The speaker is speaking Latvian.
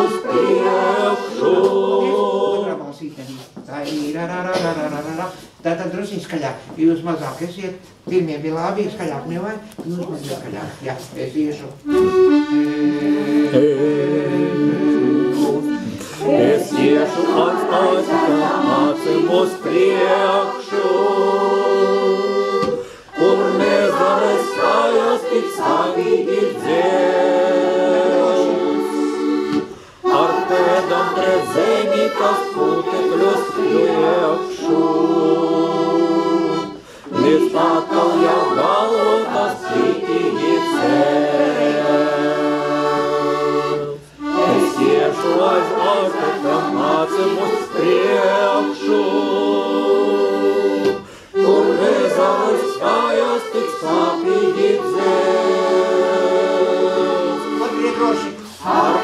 uz priekšu. Otrā balsīte arī. Tā ir rarararararara. Tātad drusciņ skaļāk. Jūs mazāk esiet. Pirmie bija labi, skaļāk nevajag. Jūs mazāk skaļāk. Jā, es iešu. Es iešu atstājam uz priekšu, kur nezares kājas tik stāvīgi dzēs. Ar pēdām pret zemi, kas putekļos priekšu, līdz tākal jau galvotas citīgi cēs. Es iešu aiz ārpēkam mācim uz priekšu, kur nezares kājas tik stāvīgi dzēs. Otrie droši. Ar